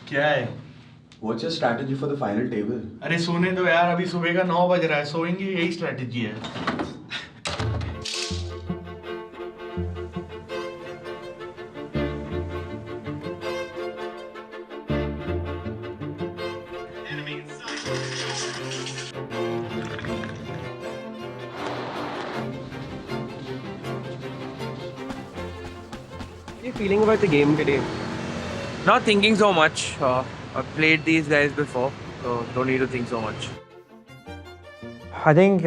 क्या है? What's your strategy for the final table? अरे सोने दो यार, अभी सुबह का 9 बज रहा है, सोएंगे, यही स्ट्रेटेजी है। How are you feeling about the game today? Not thinking so much. I've played these guys before, so don't need to think so much. I think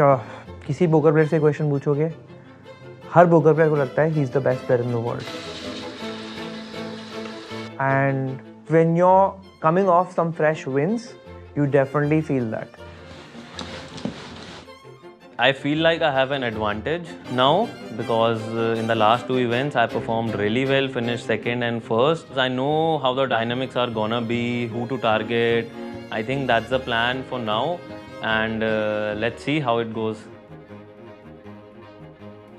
किसी पोकर प्लेयर से क्वेश्चन पूछोगे, हर पोकर प्लेयर को लगता है he is the best player in the world. And when you're coming off some fresh wins, you definitely feel that. I feel like I have an advantage now because in the last 2 events I performed really well, finished second and first. I know how the dynamics are gonna be, who to target. I think that's the plan for now, and let's see how it goes.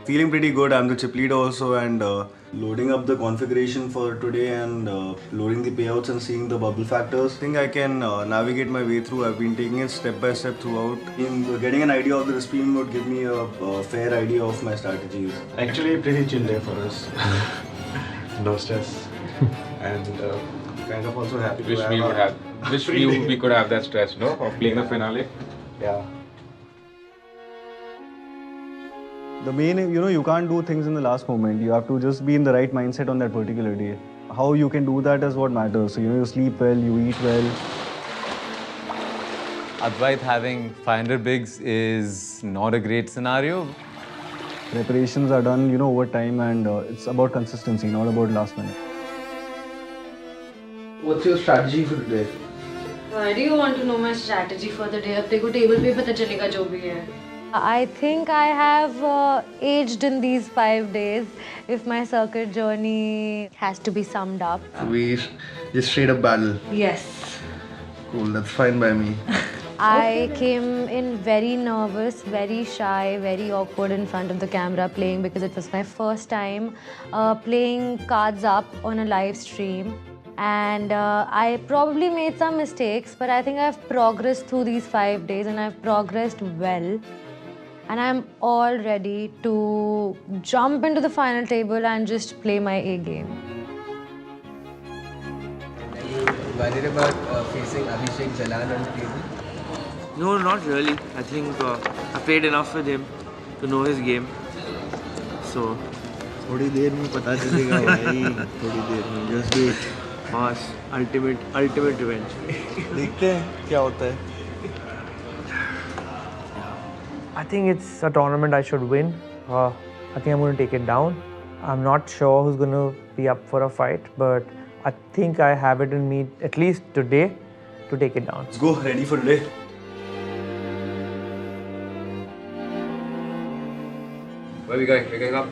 Feeling pretty good. I'm the chip leader also, and loading up the configuration for today and loading the payouts and seeing the bubble factors. I think I can navigate my way through. I've been taking it step by step throughout. Getting an idea of the stream would give me a fair idea of my strategies. Actually, pretty chill day for us. No stress, and kind of also happy. Wish we could have that stress, no, of playing the finale. Yeah. The main, you can't do things in the last moment. You have to just be in the right mindset on that particular day. How you can do that is what matters. So, you sleep well, you eat well. Advait having 500 bigs is not a great scenario. Preparations are done, over time, and it's about consistency, not about last minute. What's your strategy for today? Why do you want to know my strategy for the day? अपने को table पे पता चलेगा जो भी है. I think I have aged in these 5 days. If my circuit journey has to be summed up. We just straight up battle. Yes. Cool, that's fine by me. I came in very nervous, very shy, very awkward in front of the camera playing because it was my first time playing cards up on a live stream. And I probably made some mistakes, but I think I've progressed through these 5 days and I've progressed well. And I'm all ready to jump into the final table and just play my A game. Are you worried about facing Abhishek Jalan on the table? No, not really. I think I played enough with him to know his game. So. थोड़ी देर में पता चलेगा भाई. थोड़ी देर में. Just wait. Mass, ultimate revenge. देखते हैं क्या होता है. I think it's a tournament I should win. I think I'm going to take it down. I'm not sure who's going to be up for a fight, but I think I have it in me, at least today, to take it down. Let's go, ready for today. Where are we going? We're going up.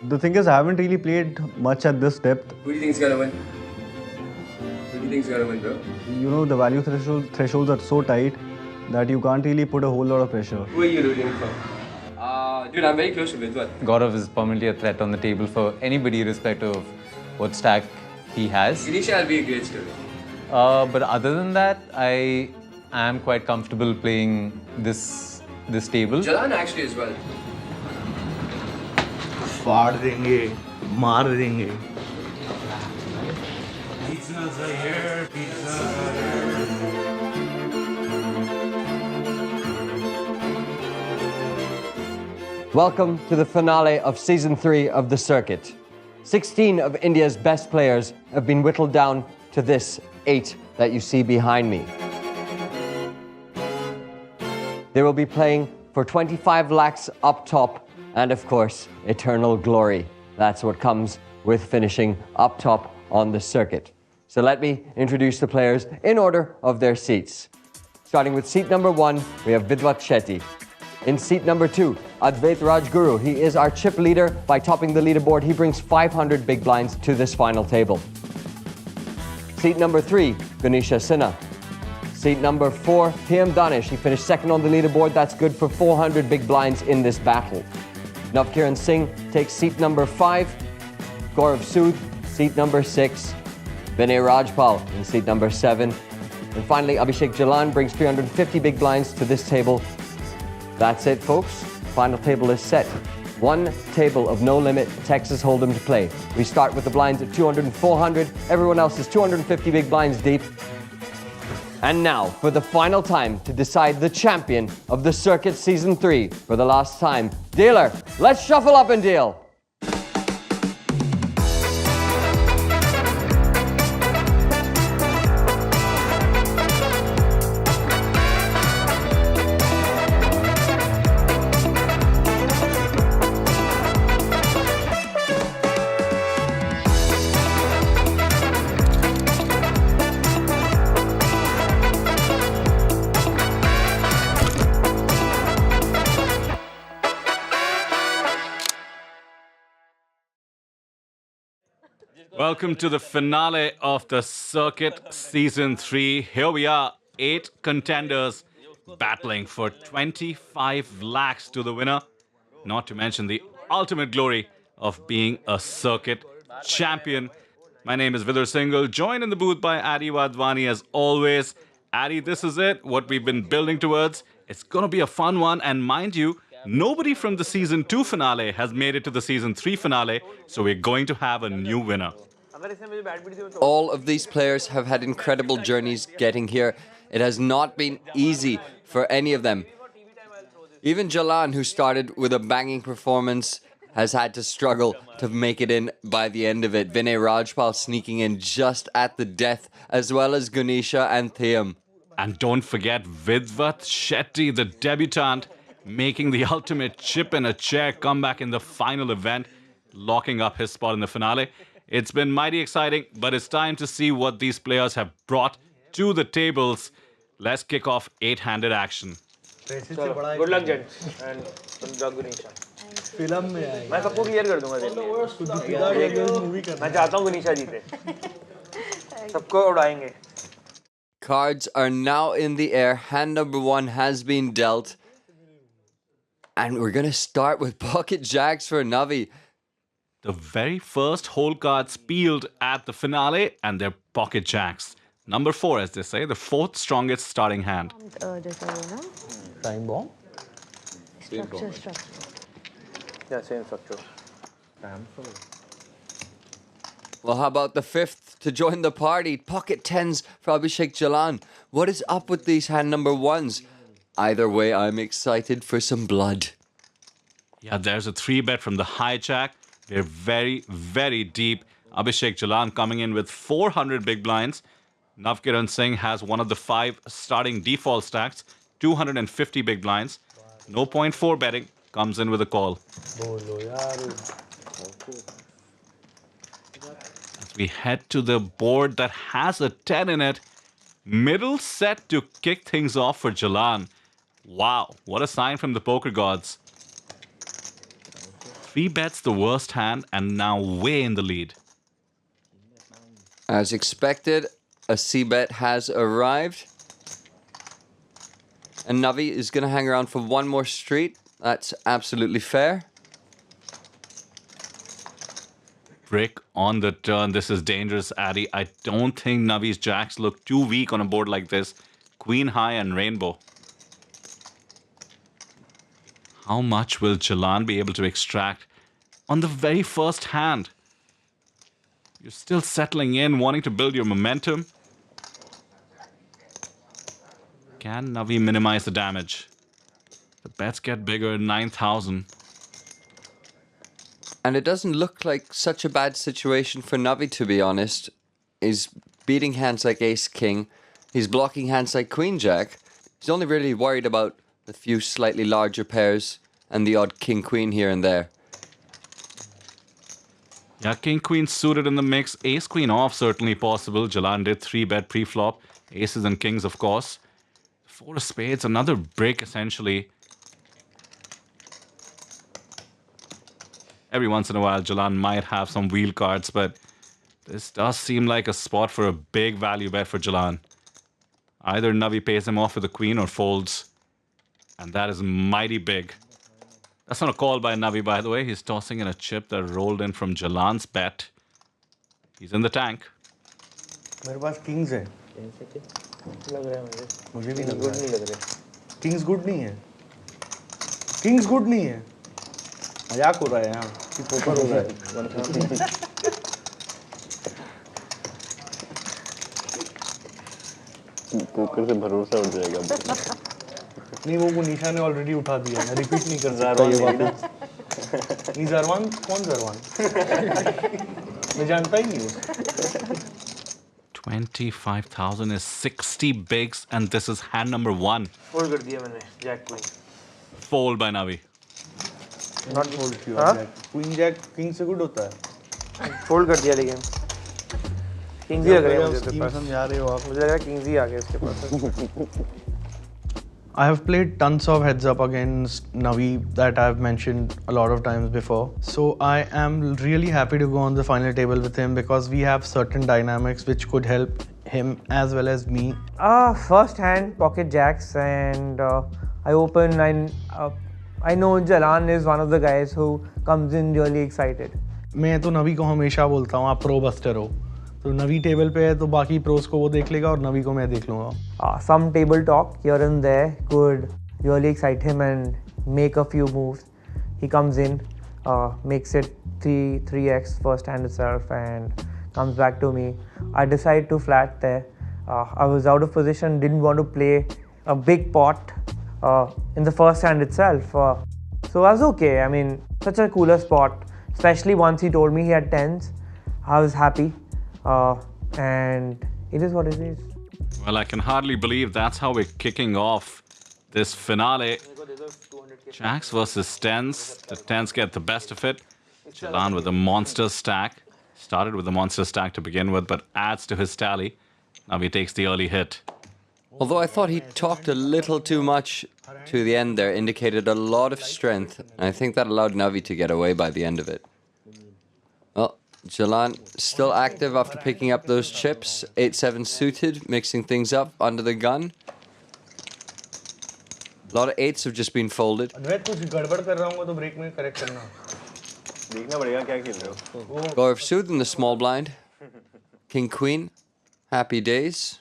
The thing is, I haven't really played much at this depth. Who do you think's gonna win? Who do you think's gonna win, bro? The value thresholds are so tight that you can't really put a whole lot of pressure. Who are you rooting for? Dude, I'm very close to Vidwath. Gaurav is permanently a threat on the table for anybody irrespective of what stack he has. Gunisha will be a great story. But other than that, I am quite comfortable playing this table. Jalan actually as well. फाड़ देंगे, मार देंगे. Welcome to the finale of Season 3 of the circuit. 16 of India's best players have been whittled down to this 8 that you see behind me. They will be playing for 25 lakhs up top and, of course, eternal glory. That's what comes with finishing up top on the circuit. So let me introduce the players in order of their seats. Starting with seat number 1, we have Vidwath Shetty. In seat number 2, Advait Rajguru. He is our chip leader. By topping the leaderboard, he brings 500 big blinds to this final table. Seat number 3, Gunisha Sinha. Seat number 4, Thiyam Dannish. He finished second on the leaderboard. That's good for 400 big blinds in this battle. Navkiran Singh takes seat number 5. Gaurav Sood, seat number 6. Vinay Rajpal in seat number 7. And finally, Abhishek Jalan brings 350 big blinds to this table. That's it, folks. Final table is set. One table of no limit Texas Hold'em to play. We start with the blinds at 200 and 400. Everyone else is 250 big blinds deep. And now, for the final time to decide the champion of the circuit season 3 for the last time. Dealer, let's shuffle up and deal. Welcome to the finale of the Circuit Season 3. Here we are, 8 contenders battling for 25 lakhs to the winner. Not to mention the ultimate glory of being a circuit champion. My name is Vidwath Shetty, joined in the booth by Advait Rajguru as always. Addy, this is it, what we've been building towards. It's going to be a fun one, and mind you, nobody from the Season 2 finale has made it to the Season 3 finale, so we're going to have a new winner. All of these players have had incredible journeys getting here. It has not been easy for any of them. Even Jalan, who started with a banging performance, has had to struggle to make it in by the end of it. Vinay Rajpal sneaking in just at the death, as well as Gunisha and Thiyam. And don't forget Vidwath Shetty, the debutant, making the ultimate chip in a chair comeback in the final event, locking up his spot in the finale. It's been mighty exciting, but it's time to see what these players have brought to the tables. Let's kick off 8-handed action. Good luck, gents, and Gunisha. Film में आएगा। मैं सबको clear कर दूंगा मैं चाहता हूँ गुनीशा जीते सबको उड़ाएंगे Cards are now in the air. Hand number 1 has been dealt. And we're going to start with pocket jacks for Navi. The very first hole cards peeled at the finale, and they're pocket jacks. Number 4, as they say, the 4th strongest starting hand. Time bomb? Structure. Yeah, same structure. Well, how about the 5th to join the party? Pocket 10s for Abhishek Jalan. What is up with these hand number 1s? Either way, I'm excited for some blood. Yeah, there's a 3-bet from the hijack. They're very, very deep. Abhishek Jalan coming in with 400 big blinds. Navkiran Singh has one of the 5 starting default stacks, 250 big blinds. No 0.4 betting, comes in with a call. As we head to the board that has a 10 in it, middle set to kick things off for Jalan. Wow, what a sign from the poker gods. 3 bets the worst hand and now way in the lead. As expected, a C-bet has arrived. And Navi is going to hang around for one more street. That's absolutely fair. Brick on the turn. This is dangerous, Addy. I don't think Navi's jacks look too weak on a board like this. Queen high and rainbow. How much will Jalan be able to extract on the very first hand? You're still settling in, wanting to build your momentum. Can Navi minimize the damage? The bets get bigger, 9,000. And it doesn't look like such a bad situation for Navi, to be honest. He's beating hands like Ace-King. He's blocking hands like Queen-Jack. He's only really worried about a few slightly larger pairs and the odd King-Queen here and there. Yeah, King-Queen suited in the mix. Ace-Queen off, certainly possible. Jalan did 3-bet pre-flop. Aces and kings, of course. 4 of spades, another brick, essentially. Every once in a while, Jalan might have some wheel cards, but this does seem like a spot for a big value bet for Jalan. Either Navi pays him off with a queen or folds. And that is mighty big. That's not a call by Navi, by the way. He's tossing in a chip that rolled in from Jalan's bet. He's in the tank. मेरे पास Kings है. लग रहा है मुझे भी good नहीं लग रहे. किंग्स गुड नहीं है. किंग्स गुड नहीं है. मजाक हो रहा है यहाँ कि पोकर हो रहा है. पोकर से भरोसा उठ जाएगा. नहीं वो गुनीशा ने ऑलरेडी उठा दिया. मैं रिपीट नहीं कर सकता ये बात. नहीं जरवान कौन जरवान? मैं जानता ही नहीं हूँ. 25,000 is 60 bigs, and this is hand number 1. Fold कर दिया मैंने jack queen. Fold by Navi. Not fold किया. क्वीन जैक किंग से गुड होता है. फोल्ड कर दिया लेकिन किंग्स ही लग रहे हैं मुझे तो पास. समझा रहे हो आप. मुझे लग रहा है किंग्स ही आ गए उसके पास. I have played tons of heads up against Navi that I've mentioned a lot of times before. So I am really happy to go on the final table with him because we have certain dynamics which could help him as well as me. First hand pocket jacks and I open and I know Jalan is one of the guys who comes in really excited. मैं तो नवी को हमेशा बोलता हूँ आप pro buster हो. तो नवी table पे है तो बाकी प्रोस को वो देख लेगा और नवी को मैं देख लूँगा. Some table talk here and there could really excite him and make a few moves. He comes in, makes it 3x first hand itself and comes back to me. I decide to flat there. I was out of position, didn't want to play a big pot in the first hand itself. So I was okay. I mean, such a cooler spot, especially once he told me he had 10s. I was happy. And it is what it is. Well, I can hardly believe that's how we're kicking off this finale. Jacks versus 10s. The 10s get the best of it. Jalan with a monster stack. Started with a monster stack to begin with, but adds to his tally. Now he takes the early hit. Although I thought he talked a little too much to the end there, indicated a lot of strength. And I think that allowed Navi to get away by the end of it. Well, Jalan still active after picking up those chips. 8-7 suited, mixing things up under the gun. A lot of 8s have just been folded. अद्वैत कुछ गड़बड़ कर रहा हूँ तो break में correct करना. देखना पड़ेगा क्या खेल रहे हो. Gaurav Sood in the small blind. King Queen. Happy days.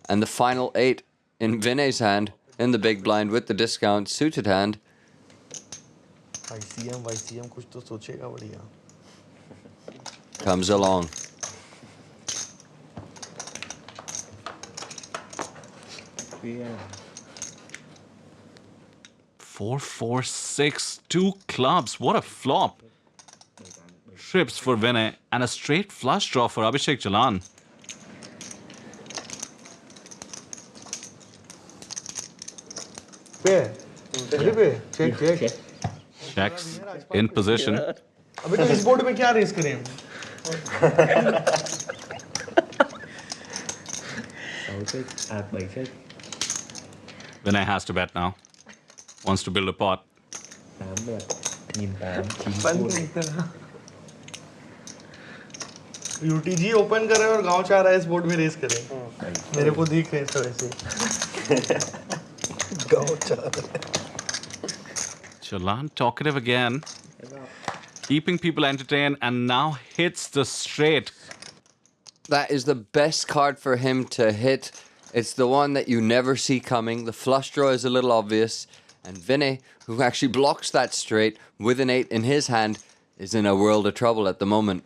And the final 8 in Vinay's hand. In the big blind with the discount suited hand. YCM कुछ तो सोचेगा बढ़िया. Comes along. Four, 4, 6, 2 clubs. What a flop. Trips for Vinay and a straight flush draw for Abhishek Jalan. Check. Checks in position. अबे तो इस board में क्या race करें हम? Vinay has to bet now. Wants to build a pot. UTG open कर रहा है और गांव चाह रहा है इस बोर्ड में रेस करें. मेरे को दिख रहे हैं सब ऐसे. गांव चाह रहा है. Jalan talkative again, keeping people entertained, and now hits the straight. That is the best card for him to hit. It's the one that you never see coming. The flush draw is a little obvious. And Vinay, who actually blocks that straight with an 8 in his hand, is in a world of trouble at the moment.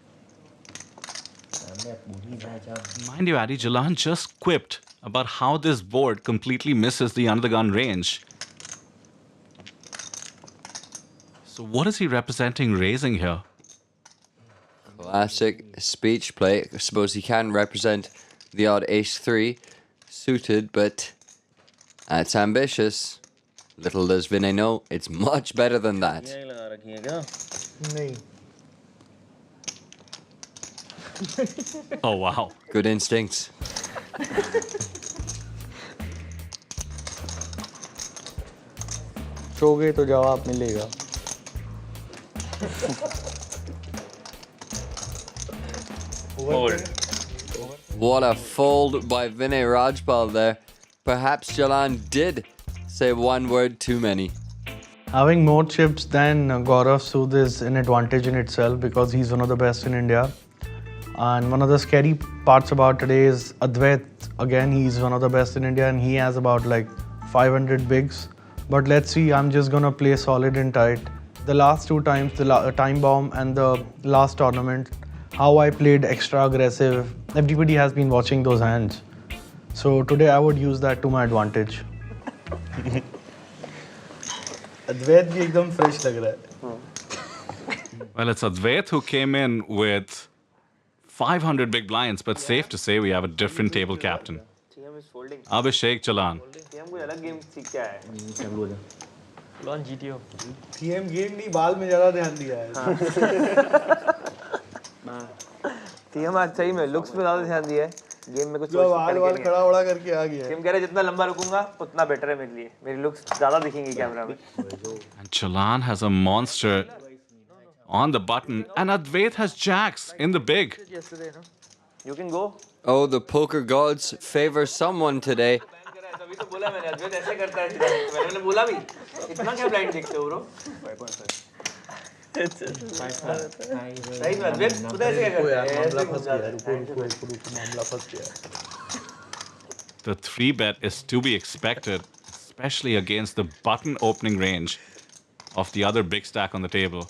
Mind you, Adi, Jalan just quipped about how this board completely misses the under the gun range. So what is he representing raising here? Classic speech play. I suppose he can represent the odd ace-3 suited, but that's ambitious. Little does Vinay know, it's much better than that. Oh, wow. Good instincts. सोगे तो जवाब मिलेगा. What a fold by Vinay Rajpal there. Perhaps Jalan did say one word too many. Having more chips than Gaurav Sood is an advantage in itself because he's one of the best in India. And one of the scary parts about today is Advait. Again, he's one of the best in India and he has about like 500 bigs. But let's see, I'm just gonna play solid and tight. The last two times, the time bomb and the last tournament, how I played extra aggressive, everybody has been watching those hands. So today I would use that to my advantage. Advait bhi ekdam fresh lag raha hai. Well, it's Advait who came in with 500 big blinds, but safe to say we have a different table captain. Abhishek Jalan. Thiyam कोई अलग game सीख के आया है. Lawn GTO. Thiyam game नहीं, बाल में ज़्यादा ध्यान दिया है. Thiyam आज सही में लुक्स पे ज़्यादा ध्यान दिया है. गेम में कुछ जो बाल खड़ा उड़ा करके आ गया. Thiyam कह रहे जितना लंबा रुकूंगा उतना बेटर है मेरे लिए. मेरी लुक्स ज़्यादा दिखेंगी कैमरा में. And Jalan has a monster on the button, and Advait has jacks in the big. You can go. Oh, the poker gods favor someone today. अभी तो बोला मैंने अद्वैत ऐसे करता है. मैंने बोला भी. इतना क्या ब्लाइंड देखते हो ब्रो? 5.5. सही में अद्वैत खुद ऐसे क्या करता है? मामला फंस गया. The 3-bet is to be expected, especially against the button opening range of the other big stack on the table.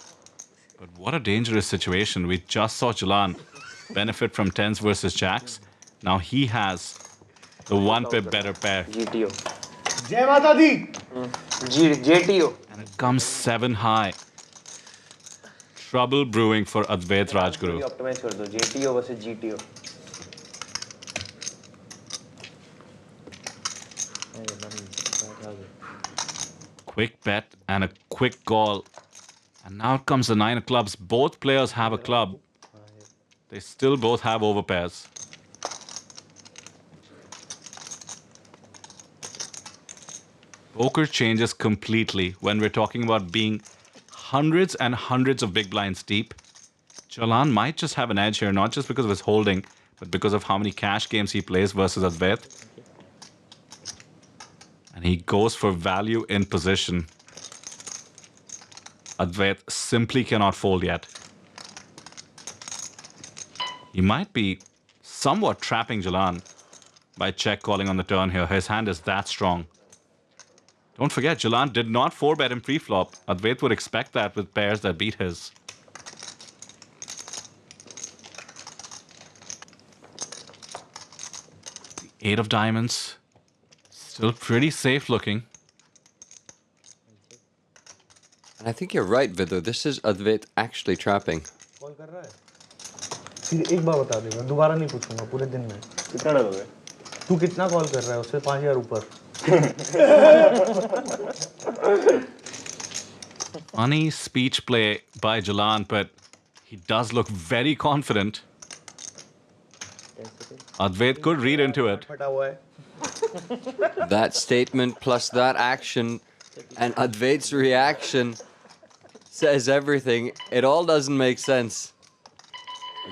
But what a dangerous situation. We just saw Jalan benefit from 10s versus jacks. Now he has the 1-pip better pair. GTO. Jai Mata Di. JTO. And it comes 7 high. Trouble brewing for Advait Rajguru. Optimize कर दो. JTO versus GTO. Quick bet and a quick call. And now comes the 9 of clubs. Both players have a club. They still both have overpairs. Poker changes completely when we're talking about being hundreds and hundreds of big blinds deep. Jalan might just have an edge here, not just because of his holding, but because of how many cash games he plays versus Advait. And he goes for value in position. Advait simply cannot fold yet. He might be somewhat trapping Jalan by check calling on the turn here. His hand is that strong. Don't forget, Jalan did not 4-bet him pre-flop. Advait would expect that with pairs that beat his. The 8 of diamonds. Still pretty safe looking. And I think you're right, Vidu. This is Advait actually trapping. Call कर रहा है. फिर एक बार बता देगा. दोबारा नहीं पूछूंगा पूरे दिन में. कितना डालोगे? तू कितना कॉल कर रहा है? उससे 5000 ऊपर. Funny speech play by Jalan, but he does look very confident. Advait could read into it. That statement plus that action and Advait's reaction says everything. It all doesn't make sense.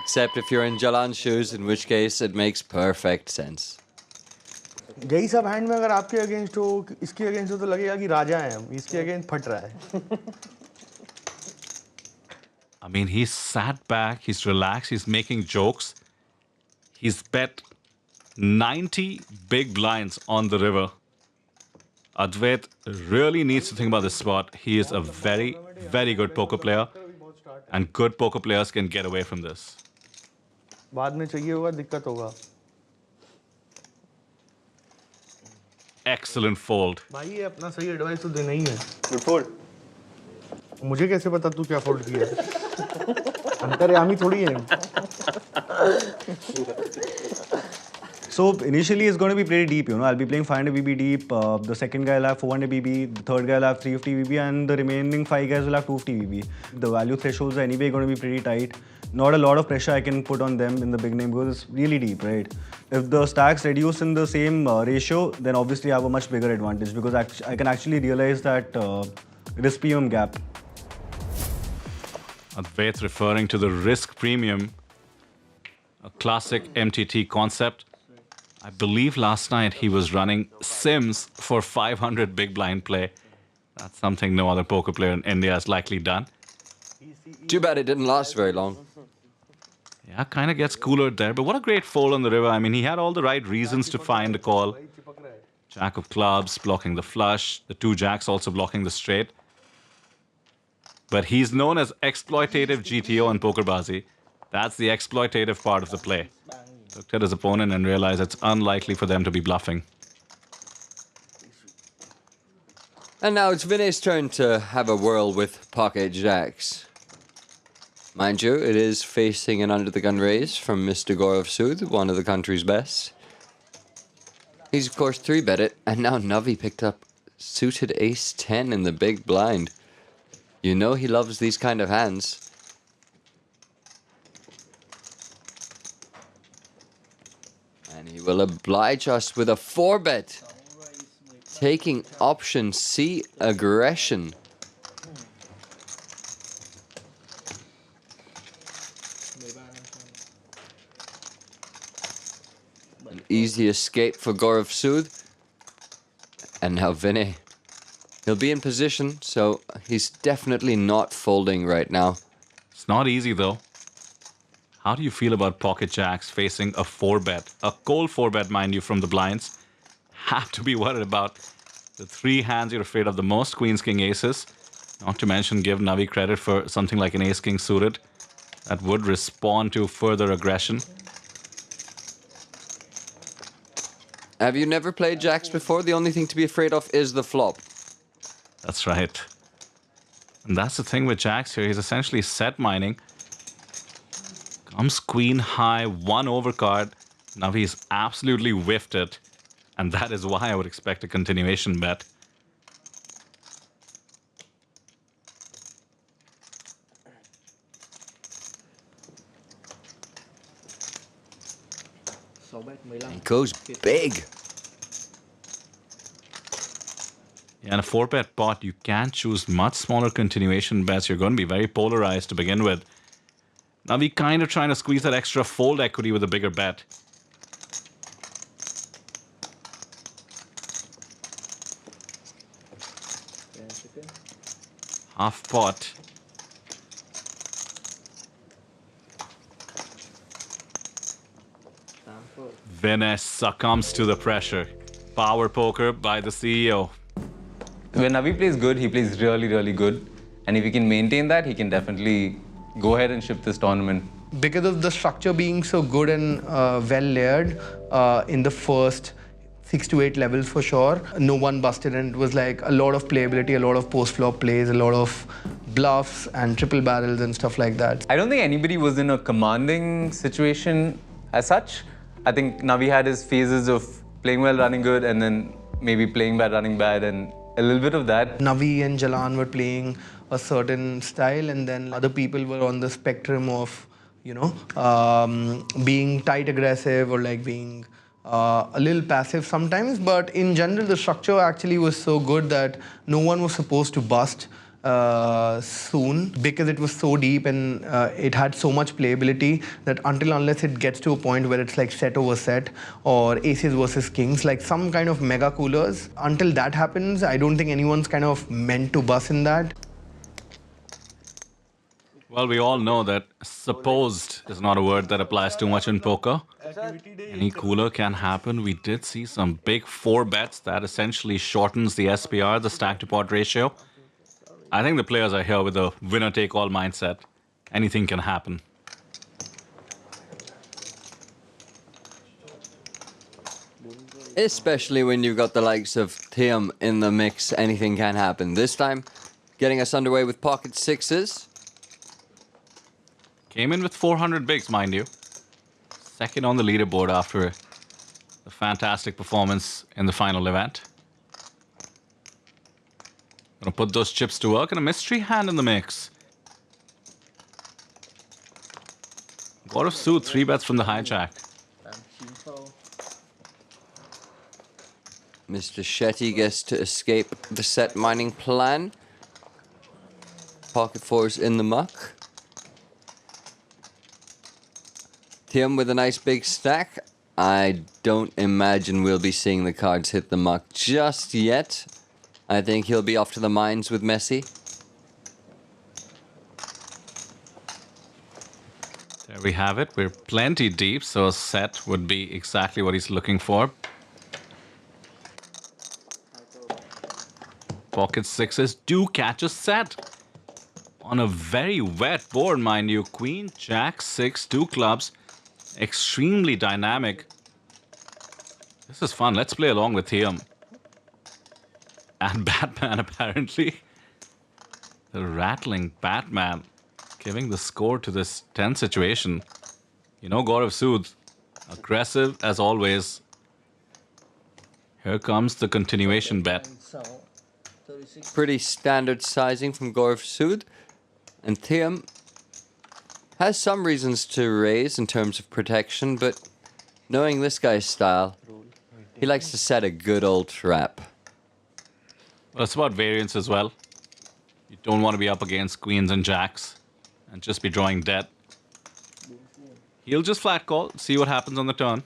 Except if you're in Jalan's shoes, in which case it makes perfect sense. यही सब hand में अगर आपके against हो, इसके against हो तो लगेगा कि राजा है हम. इसके अगेंस्ट फट रहा है. I mean, he's sat back, he's relaxed, he's making jokes. He's bet 90 big blinds on the river. Advait really needs to think about this spot. He is a very, very good poker player, and good poker players can get away from this. बाद में चाहिए होगा दिक्कत होगा. Excellent fold. भाई ये अपना सही एडवाइस तो देना ही है. Good fold. मुझे कैसे पता तू क्या फोल्ड किया? अंतर्यामी थोड़ी है. So initially it's going to be pretty deep, you know. I'll be playing 500 BB deep. The second guy will have 400 BB. The third guy will have 350 BB, and the remaining 5 guys will have 250 BB. The value thresholds are anyway going to be pretty tight. Not a lot of pressure I can put on them in the big name because it's really deep, right? If the stacks reduce in the same ratio, then obviously I have a much bigger advantage because I can actually realize that risk premium gap. Advait referring to the risk premium. a classic MTT concept. I believe last night he was running Sims for 500 big blind play. That's something no other poker player in India has likely done. Too bad it didn't last very long. Yeah, kind of gets cooler there, but what a great fold on the river. I mean, he had all the right reasons to find the call. Jack of clubs blocking the flush, the two jacks also blocking the straight. But he's known as exploitative GTO in PokerBaazi. That's the exploitative part of the play. Looked at his opponent and realized it's unlikely for them to be bluffing. And now it's Vinay's turn to have a whirl with pocket jacks. Mind you, it is facing an under-the-gun raise from Mr. Gaurav Sood, one of the country's best. He's, of course, 3-bet it, and now Navi picked up suited ace-10 in the big blind. You know he loves these kind of hands. And he will oblige us with a 4-bet. Taking option C, aggression. An easy escape for Gaurav Sood. And now Vinay. He'll be in position, so he's definitely not folding right now. It's not easy though. How do you feel about pocket jacks facing a 4-bet? A cold 4-bet, mind you, from the blinds. Have to be worried about the three hands you're afraid of the most, queens, king, aces. Not to mention give Navi credit for something like an ace-king suited that would respond to further aggression. Have you never played jacks before? The only thing to be afraid of is the flop. That's right. And that's the thing with jacks here. He's essentially set mining. Comes queen high, 1 overcard. Navi's absolutely whiffed it. And that is why I would expect a continuation bet. He goes big. Yeah, in a 4-bet pot, you can choose much smaller continuation bets. You're going to be very polarized to begin with. Navi kind of trying to squeeze that extra fold equity with a bigger bet. Half pot. Vinay succumbs to the pressure. Power poker by the CEO. When Navi plays good, he plays really, really good. And if he can maintain that, he can definitely go ahead and ship this tournament. Because of the structure being so good and well layered in the first 6 to 8 levels for sure, no one busted, and it was like a lot of playability, a lot of post-flop plays, a lot of bluffs and triple barrels and stuff like that. I don't think anybody was in a commanding situation as such. I think Navi had his phases of playing well, running good, and then maybe playing bad, running bad, and a little bit of that. Navi and Jalan were playing a certain style, and then other people were on the spectrum of, you know, being tight aggressive or like being a little passive sometimes. But in general, the structure actually was so good that no one was supposed to bust soon, because it was so deep and it had so much playability that unless it gets to a point where it's like set over set or aces versus kings, like some kind of mega coolers, until that happens, I don't think anyone's kind of meant to bust in that. Well, we all know that supposed is not a word that applies too much in poker. Any cooler can happen. We did see some big 4-bets that essentially shortens the SPR, the stack to pot ratio. I think the players are here with a winner-take-all mindset. Anything can happen. Especially when you've got the likes of Thiyam in the mix, anything can happen. This time, getting us underway with pocket sixes. Came in with 400 bigs, mind you. Second on the leaderboard after a fantastic performance in the final event. Gonna put those chips to work, and a mystery hand in the mix. Gaurav Sood, 3-bets from the hijack. Mr. Shetty gets to escape the set mining plan. Pocket fours in the muck. Thiyam with a nice big stack. I don't imagine we'll be seeing the cards hit the muck just yet. I think he'll be off to the mines with Messi. There we have it. We're plenty deep, so a set would be exactly what he's looking for. Pocket sixes do catch a set. On a very wet board, mind you. Queen, Jack, 6, 2 clubs. Extremely dynamic. This is fun. Let's play along with Thiyam. And Batman, apparently. The rattling Batman. Giving the score to this tense situation. You know, Gaurav Sood, aggressive as always. Here comes the continuation bet. Pretty standard sizing from Gaurav Sood. And Thiyam has some reasons to raise in terms of protection, but knowing this guy's style, he likes to set a good old trap. Well, it's about variance as well. You don't want to be up against queens and jacks and just be drawing dead. He'll just flat call, see what happens on the turn.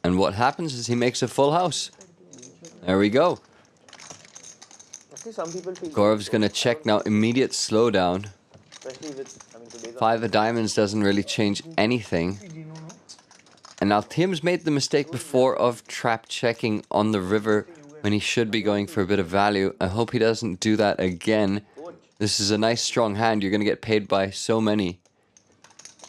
And what happens is he makes a full house. There we go. Gaurav's going to check now. Immediate slowdown. 5 of diamonds doesn't really change anything. And now Thiyam's made the mistake before of trap checking on the river when he should be going for a bit of value. I hope he doesn't do that again. This is a nice strong hand. You're going to get paid by so many.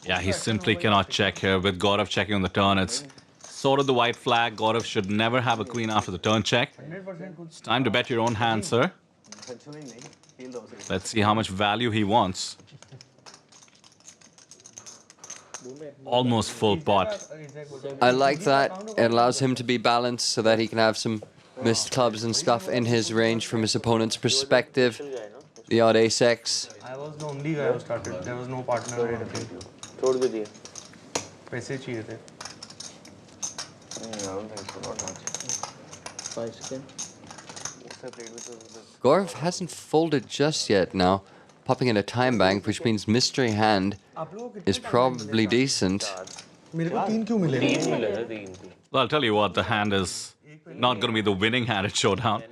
Yeah, he simply cannot check here. With Gaurav checking on the turn, it's sort of the white flag. Gaurav should never have a queen after the turn check. It's time to bet your own hand, sir. Let's see how much value he wants. Almost full pot. I like that. It allows him to be balanced so that he can have some missed clubs and stuff in his range from his opponent's perspective. The odd ace-x. I was the only guy who started. There was no partner or anything. छोड़ भी दिया. पैसे चाहिए थे. I don't think so. Not much. 5 seconds. Gaurav hasn't folded just yet now. Popping in a time bank, which means mystery hand is probably decent. Well, I'll tell you what, the hand is not going to be the winning hand at showdown.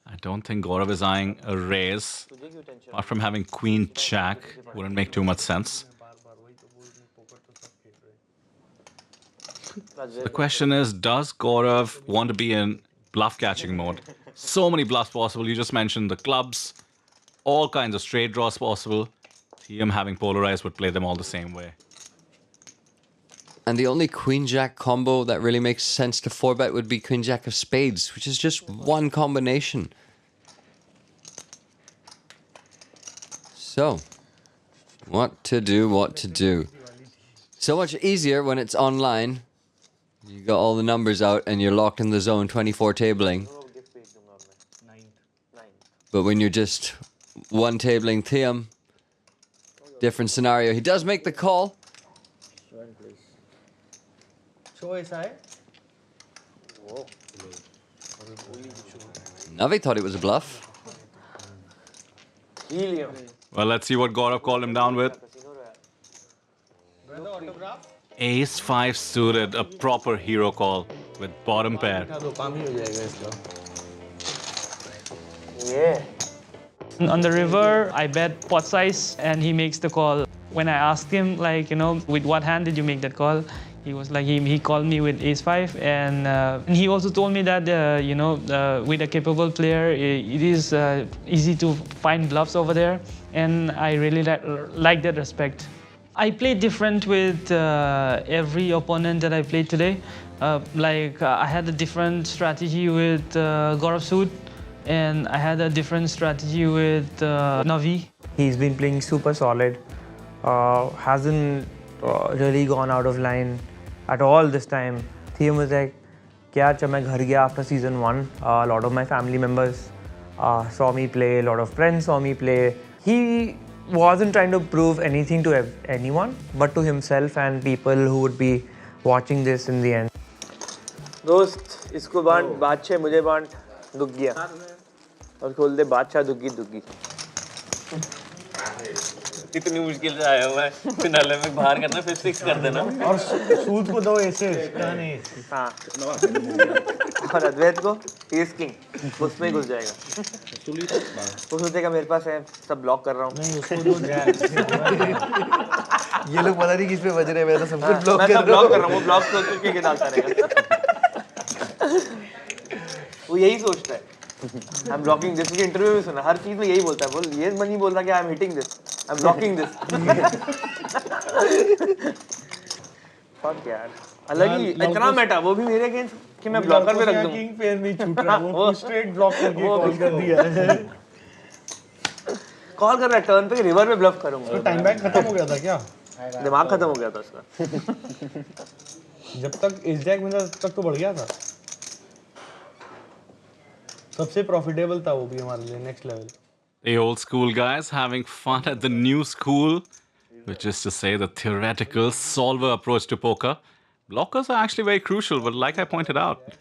I don't think Gaurav is eyeing a raise. Apart from having queen jack, wouldn't make too much sense. The question is, does Gaurav want to be in bluff catching mode? So many bluffs possible. You just mentioned the clubs. All kinds of straight draws possible. Thiyam having polarized would play them all the same way. And the only queen-jack combo that really makes sense to 4-bet would be queen-jack of spades, which is just one combination. So, what to do? So much easier when it's online. You got all the numbers out and you're locked in the zone 24 tabling. But when you're just one tabling Thiyam, different scenario. He does make the call. Navi thought it was a bluff. Well, let's see what Gaurav called him down with. Ace-5 suited, a proper hero call with bottom pair. Yeah. On the river, I bet pot size and he makes the call. When I asked him, like, you know, with what hand did you make that call? He was like, he called me with ace-5 and he also told me that, you know, with a capable player, it is easy to find bluffs over there, and I really like that respect. I played different with every opponent that I played today. I had a different strategy with Gaurav Sood, and I had a different strategy with Navi. He's been playing super solid. Hasn't really gone out of line at all this time. Thiyam was like, "Kya acha main ghar gaya after season 1. A lot of my family members saw me play. A lot of friends saw me play." He wasn't trying to prove anything to anyone, but to himself and people who would be watching this in the end. दोस्त इसको बांट बादशाह मुझे बांट दुख गया और खोल दे बादशाह दुग्गी दुग्गी इतनी मुश्किल से आया हुआ है फिनाले में बाहर करना फिर 6 कर देना और सूद को दो ऐसे नहीं हाँ और अद्वैत को एस किंग उसमें घुस जाएगा वो सोचेगा मेरे पास है सब ब्लॉक कर रहा हूँ नहीं उसको दो ये लोग पता नहीं किस पे बज रहे हैं मैं तो सब कुछ ब्लॉक मैं कर सब ब्लॉक कर रहा हूँ वो ब्लॉक करके डालता रहेगा वो यही सोचता है I'm blocking this. उसके इंटरव्यू में सुना हर चीज में यही बोलता है बोल ये नहीं बोल रहा कि I'm hitting this I'm blocking this fuck यार अलग ही इतना मेटा वो भी मेरे अगेंस्ट कि मैं ब्लॉकर पे रख दूं किंग पेयर नहीं छूट रहा वो स्ट्रेट ब्लॉक करके कॉल कर दिया है कॉल कर रहा है टर्न पे रिवर में ब्लफ करूंगा तो टाइम बैक खत्म हो गया था क्या दिमाग खत्म हो गया था उसका जब तक एस जैक मिला तब तक तो बढ़ गया था सबसे प्रॉफिटेबल था वो भी हमारे लिए next level The old school guys having fun at the new school, which is to say the theoretical solver approach to poker. Blockers are actually very crucial, but like I pointed out,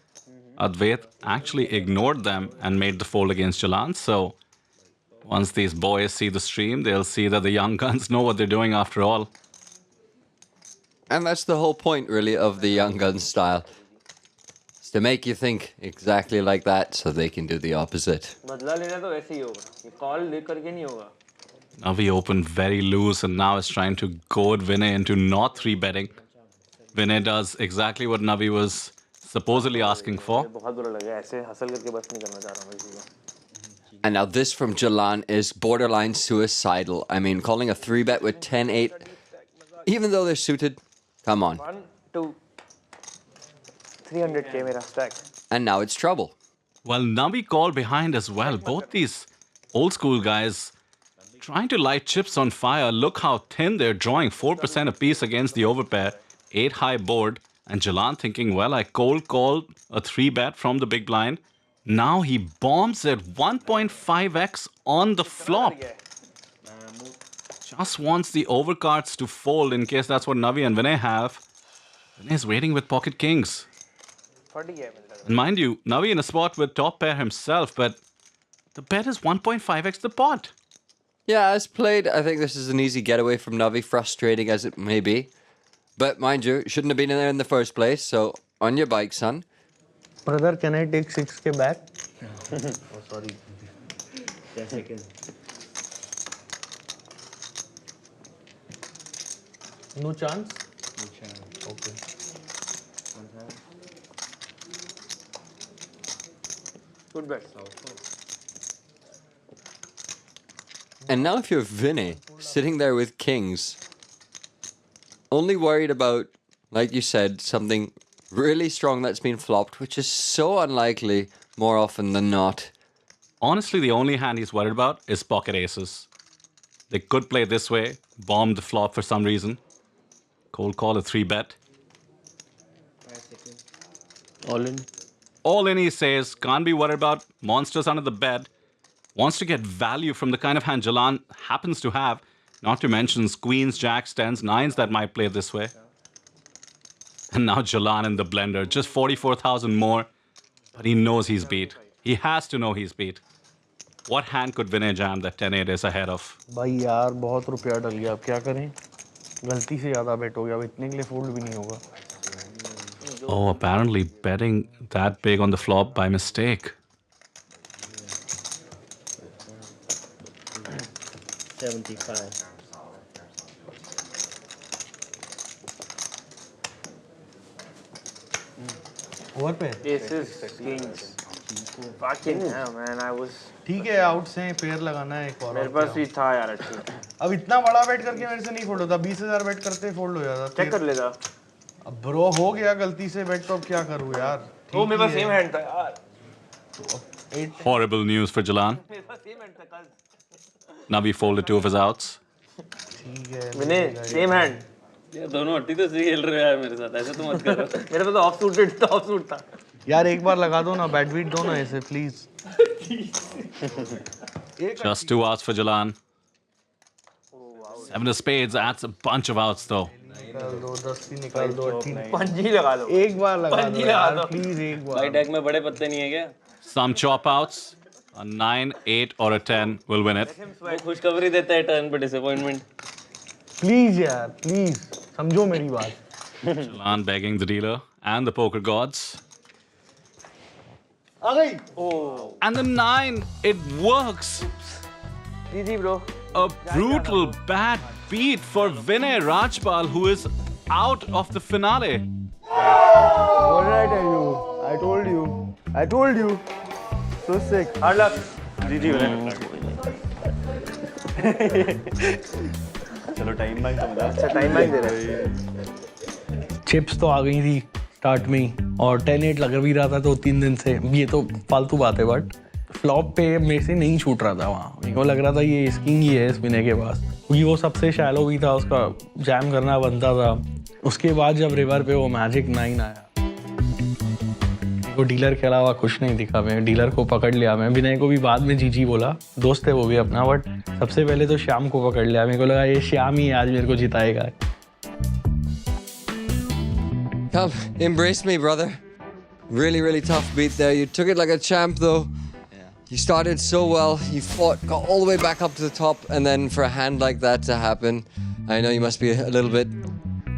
Advait actually ignored them and made the fold against Jalan. So once these boys see the stream, they'll see that the young guns know what they're doing after all. And that's the whole point, really, of the young guns style. It's to make you think exactly like that so they can do the opposite. बदला लेना तो ऐसे ही होगा ये call ले करके नहीं होगा Navi opened very loose and now is trying to goad Vinay into not 3-betting. Vinay does exactly what Navi was supposedly asking for. बहुत बुरा लगा ऐसे हसल करके बस नहीं करना चाह रहा हूँ मैं इसी And now this from Jalan is borderline suicidal. I mean, calling a 3-bet with 10-8, even though they're suited, come on. 1 2 300k मेरा stack And now it's trouble. Well, Navi called behind as well. Both these old school guys trying to light chips on fire. Look how thin they're drawing. 4% apiece against the overpair. 8 high board. And Jalan thinking, well, I cold called a 3-bet from the big blind. Now he bombs at 1.5x on the flop. Just wants the overcards to fold in case that's what Navi and Vinay have. Vinay's waiting with pocket kings. 40k And mind you, Navi in a spot with top pair himself, but the bet is 1.5x the pot. Yeah, as played, I think this is an easy getaway from Navi, frustrating as it may be. But mind you, shouldn't have been in there in the first place, so on your bike, son. Brother, can I take 6k back? Oh, sorry. 10 seconds. No chance? No chance. Okay. good bet And now if you're Vinay, sitting there with kings, only worried about, like you said, something really strong that's been flopped, which is so unlikely more often than not. Honestly, the only hand he's worried about is pocket aces. They could play this way, bomb the flop for some reason. Cold call a 3-bet. All in. All in, he says. Can't be worried about monsters under the bed. Wants to get value from the kind of hand Jalan happens to have. Not to mention queens, jacks, tens, nines that might play this way. And now Jalan in the blender. Just 44,000 more. But he knows he's beat. He has to know he's beat. What hand could Vinay jam that 10-8 is ahead of? भाई यार बहुत रुपया डल गया अब क्या करें गलती से ज़्यादा बेट हो गया अब इतने के लिए फोल्ड भी नहीं होगा Oh, apparently betting that big on the flop by mistake. 75. Over पे aces kings fucking hell man I was ठीक है आउट से पेयर लगाना है एक और मेरे पास भी था यार अच्छी अब इतना बड़ा बेट करके मेरे से नहीं फोल्ड होता 20,000 बेट करते फोल्ड हो जाता चेक कर लेगा अब ब्रो हो गया गलती से बेट तो अब क्या करूं यार वो मेरे पास सेम हैंड था यार Horrible news for Jalan. मेरे पास सेम हैंड था कल Navi folded 2 of his outs. ठीक है विनय सेम हैंड ये दोनों हट्टी तो सही खेल रहे हो यार मेरे साथ ऐसे तो मत करो मेरे पास ऑफ सूट था यार एक बार लगा दो ना बैट बीट दो ना ऐसे please Just 2 outs for Jalan. 7 of spades adds a bunch of outs though. निकाल दो 10 ही निकाल दो 18 पंजी लगा दो एक बार लगा पंजी दो लगा यार दो प्लीज एक भाई बार डेक में बड़े पत्ते नहीं है क्या Some chop outs. A 9, 8 or a 10 will win it. खुशखबरी देता है turn पे disappointment. Please यार, please. समझो मेरी बात. Jalan begging the dealer and the poker gods. Oh. And the 9, it works. GG, bro. A brutal bad beat for Vinay Rajpal, who is out of the finale. What did I tell you? I told you. I told you. So sick. Hard luck. GG, चलो time bank तो बता. अच्छा time bank दे रहे हैं. Chips तो आ गई थी start में ही और 10-8 लग भी रहा था 2-3 दिन से. ये तो फालतू बात है बट फ्लॉप पे मेरे से नहीं छूट रहा था वहाँ. मेरे को लग रहा था ये स्किंग ही है स्पिनर के पास क्योंकि वो सबसे शैलो भी था. उसका जैम करना बनता था. उसके बाद जब रिवर पे वो मैजिक 9 आया वो डीलर के अलावा कुछ नहीं दिखा. मैं डीलर को पकड़ लिया. मैं विनय को भी बाद में जीजी बोला. दोस्त है वो भी अपना बट सबसे पहले तो श्याम को पकड़ लिया. मेरे को लगा ये श्याम ही आज मेरे को जिताएगा. Come, embrace me, brother. Really, really tough beat there. You took it like a champ, though. You started so well. You fought, got all the way back up to the top, and then for a hand like that to happen, I know you must be a little bit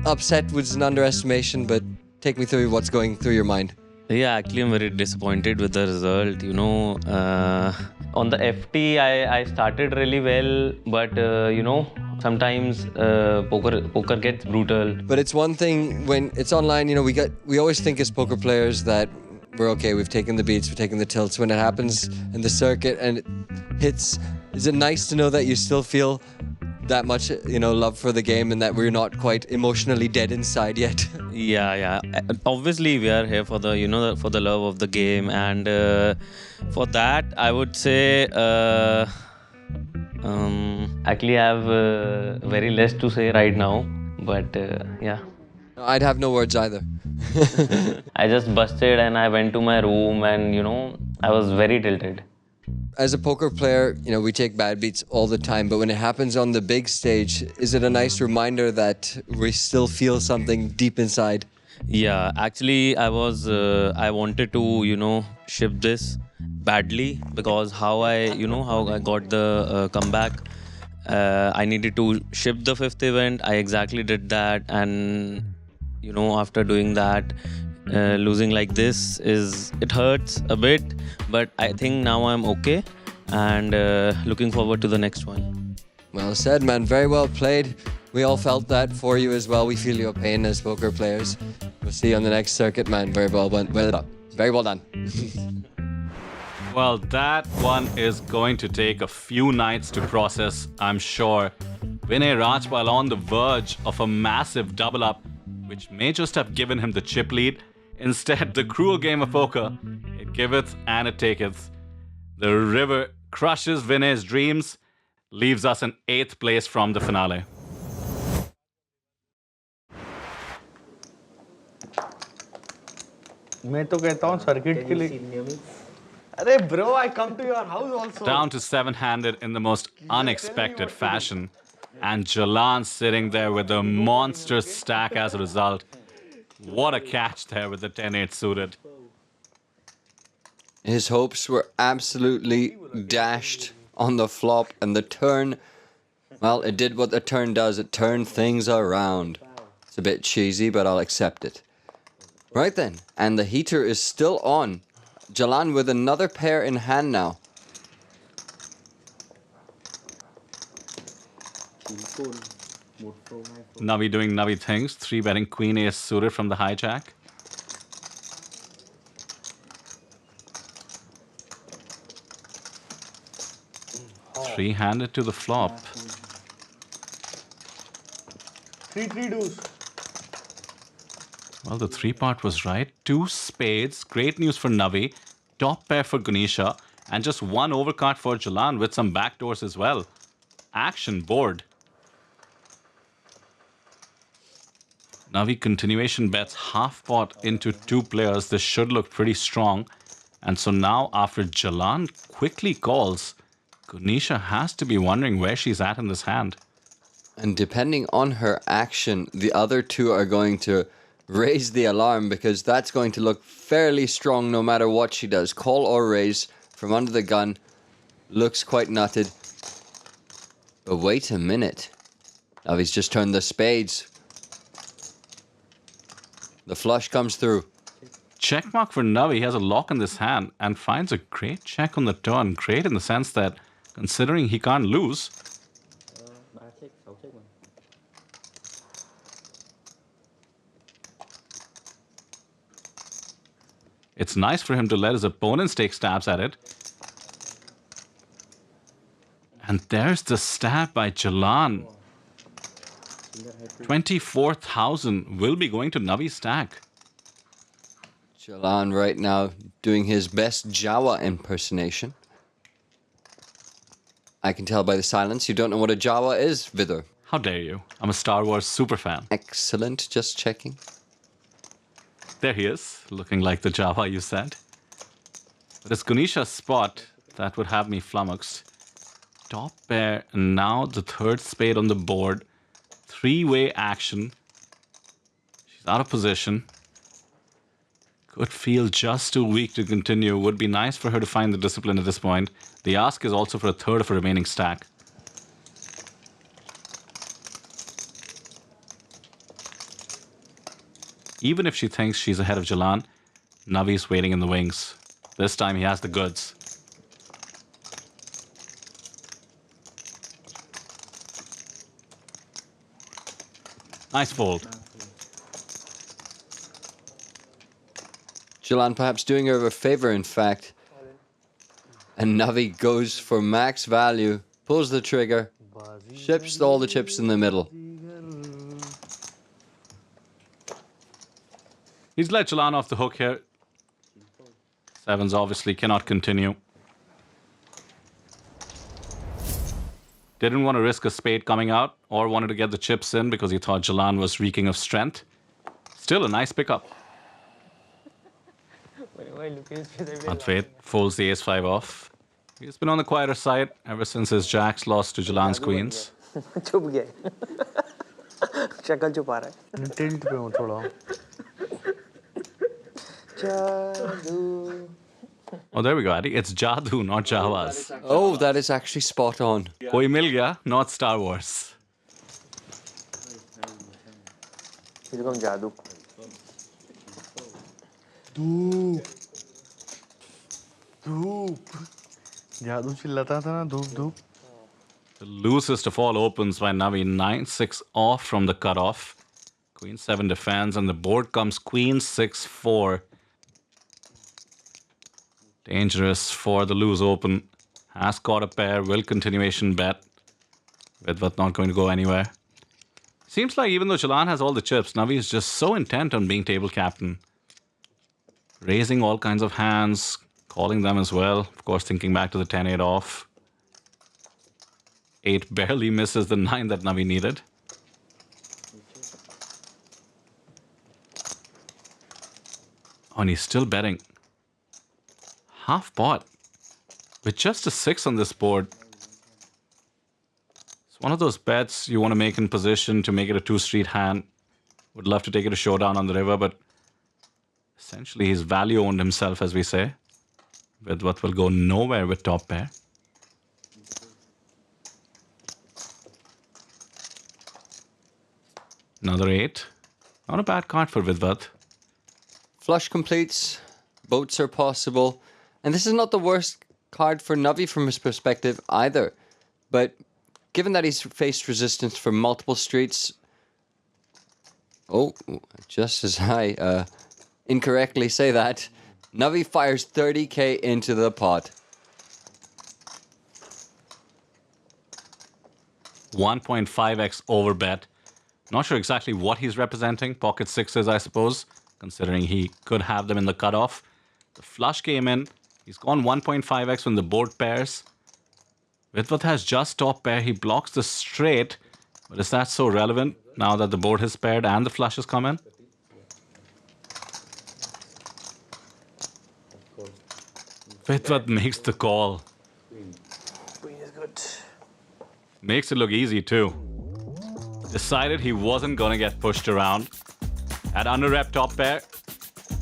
upset, which is an underestimation, but take me through what's going through your mind. Yeah, actually, I'm very disappointed with the result. You know, on the FT, I started really well, but you know, sometimes poker gets brutal. But it's one thing when it's online. You know, we always think as poker players that we're okay. We've taken the beats, we've taken the tilts. When it happens in the circuit and it hits, is it nice to know that you still feel that much, you know, love for the game and that we're not quite emotionally dead inside yet? Yeah. Obviously, we are here for the, you know, for the love of the game, and for that, I would say, actually, I have very less to say right now, but yeah. I'd have no words either. I just busted and I went to my room, and you know, I was very tilted. As a poker player, you know, we take bad beats all the time, but when it happens on the big stage, is it a nice reminder that we still feel something deep inside? Yeah, actually, I wanted to, you know, ship this badly because how I got the comeback. I needed to ship the 5th event. I exactly did that, and you know, after doing that, losing like this it hurts a bit, but I think now I'm okay and looking forward to the next one. Well said, man. Very well played. We all felt that for you as well. We feel your pain as poker players. We'll see you on the next circuit, man. Very well done. Very well done. Well, that one is going to take a few nights to process, I'm sure. Vinay Rajpal on the verge of a massive double up, which may just have given him the chip lead. Instead, the cruel game of poker, it giveth and it taketh. The river crushes Vinay's dreams, leaves us in 8th place from the finale. मैं तो कहता हूँ circuit के लिए. अरे bro, I come to your house also. Down to 7-handed in the most unexpected fashion. And Jalan sitting there with a monster stack as a result. What a catch there with the 10-8 suited. His hopes were absolutely dashed on the flop, and the turn, well, it did what the turn does. It turned things around. It's a bit cheesy, but I'll accept it. Right then, and the heater is still on. Jalan with another pair in hand now. Navi doing Navi things. 3-betting Queen Ace suited from the hijack. Three-handed to the flop. 3-3 deuce. Well, the 3-part was right. 2 spades. Great news for Navi. Top pair for Gunisha. And just 1 overcard for Jalan with some backdoors as well. Action board. Navi continuation bets half pot into 2 players. This should look pretty strong. And so now, after Jalan quickly calls, Gunisha has to be wondering where she's at in this hand. And depending on her action, the other 2 are going to raise the alarm, because that's going to look fairly strong no matter what she does. Call or raise, from under the gun. Looks quite nutted. But wait a minute. Now he's just turned the spades. The flush comes through. Checkmark for Navi. He has a lock in this hand and finds a great check on the turn. Great in the sense that, considering he can't lose, it's nice for him to let his opponents take stabs at it. And there's the stab by Jalan. 24,000 will be going to Navi's stack. Jalan right now doing his best Jawa impersonation. I can tell by the silence you don't know what a Jawa is, Vidar. How dare you? I'm a Star Wars super fan. Excellent, just checking. There he is, looking like the Java you said. But it's Gunisha's spot that would have me flummoxed. Top pair, and now the third spade on the board. Three-way action. She's out of position. Could feel just too weak to continue. Would be nice for her to find the discipline at this point. The ask is also for a third of a remaining stack. Even if she thinks she's ahead of Jalan, Navi's waiting in the wings. This time he has the goods. Nice fold. Jalan perhaps doing her a favor, in fact. And Navi goes for max value, pulls the trigger, ships all the chips in the middle. He's let Jalan off the hook here. Sevens obviously cannot continue. Didn't want to risk a spade coming out or wanted to get the chips in because he thought Jalan was reeking of strength. Still a nice pickup. Advait folds the ace-5 off. He's been on the quieter side ever since his jacks lost to Jalan's queens. चुप गए शक्ल छुपा रहा है tilt पे हूँ थोड़ा जादू Oh, there we go, Addy. It's Jadoo, not Javas. Oh, that is actually spot on. Koi mil gaya, not Star Wars. इसको जादू धूप धूप जादू चिल्लाता था ना धूप धूप. The loosest of all opens by Navi, 9-6 off from the cutoff. Queen 7 defends, and the board comes Queen 6-4. Dangerous for the loose open. Has caught a pair, will continuation bet. Vidwath not going to go anywhere. Seems like even though Jalan has all the chips, Navi is just so intent on being table captain. Raising all kinds of hands, calling them as well. Of course, thinking back to the 10-8 off. 8 barely misses the 9 that Navi needed. Oh, and he's still betting. Half pot. With just a 6 on this board. It's one of those bets you want to make in position to make it a 2-street hand. Would love to take it to showdown on the river, but essentially he's value owned himself, as we say. Vidwath will go nowhere with top pair. Another 8. Not a bad card for Vidwath. Flush completes. Boats are possible. And this is not the worst card for Navi from his perspective either. But given that he's faced resistance from multiple streets... Oh, just as I incorrectly say that, Navi fires 30k into the pot. 1.5x over bet. Not sure exactly what he's representing. Pocket sixes, I suppose, considering he could have them in the cutoff. The flush came in. He's gone 1.5x when the board pairs. Vidwath has just top pair. He blocks the straight. But is that so relevant now that the board has paired and the flush has come in? Vidwath makes the call. Queen is good. Makes it look easy too. Decided he wasn't gonna get pushed around. At under rep top pair,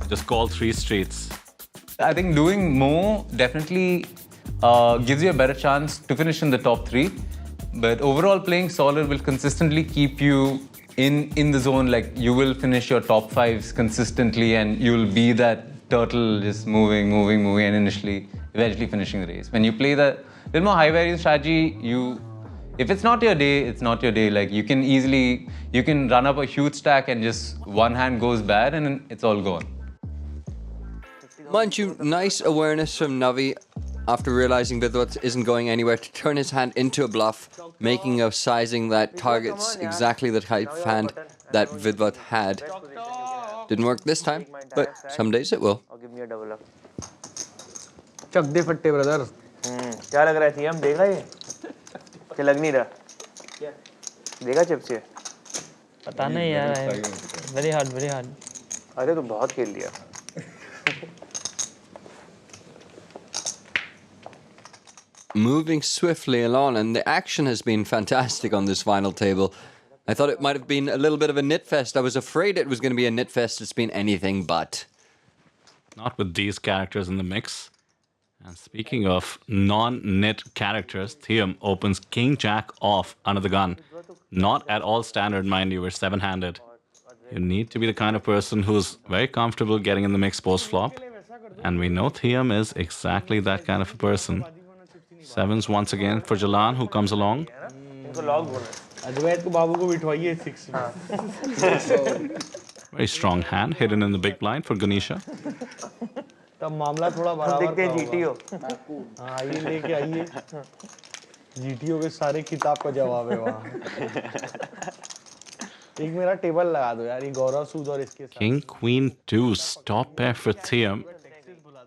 just call 3 streets. I think doing more definitely gives you a better chance to finish in the top 3. But overall, playing solid will consistently keep you in the zone. Like, you will finish your top 5s consistently, and you'll be that turtle just moving, and eventually finishing the race. When you play the little more high variance strategy, if it's not your day, it's not your day. Like, you can run up a huge stack and just one hand goes bad and it's all gone. Mind you, nice awareness from Navi after realizing Vidwath isn't going anywhere to turn his hand into a bluff, making a sizing that targets exactly the type of hand that Vidwath had. Didn't work this time, but some days it will. Give me a double up. चक दे फट्टे brother. क्या लग रहा है Thiem देखा ये? क्या लग नहीं रहा? क्या? देखा चिप्स ये? पता नहीं यार. Very hard, very hard. अरे तो बहुत खेल लिया. Moving swiftly along, and the action has been fantastic on this final table. I thought it might have been a little bit of a nit fest. I was afraid it was going to be a nit fest. It's been anything but. Not with these characters in the mix. And speaking of non-nit characters, Thiyam opens King Jack off under the gun. Not at all standard, mind you, we're 7-handed. You need to be the kind of person who's very comfortable getting in the mix post-flop. And we know Thiyam is exactly that kind of a person. 7s once again for Jalan, who comes along. Advait को बाबू को बिठवाइए 6 में. Very strong hand hidden in the big blind for Gunisha. तब मामला थोड़ा बराबर दिखते हैं GTO. हाँ आइए लेके आइए. जीटीओ के सारे किताब का जवाब है वहाँ. एक मेरा टेबल लगा दो यार, ये गौरव सूद और इसके साथ. King Queen 2 stop pair for Thiyam.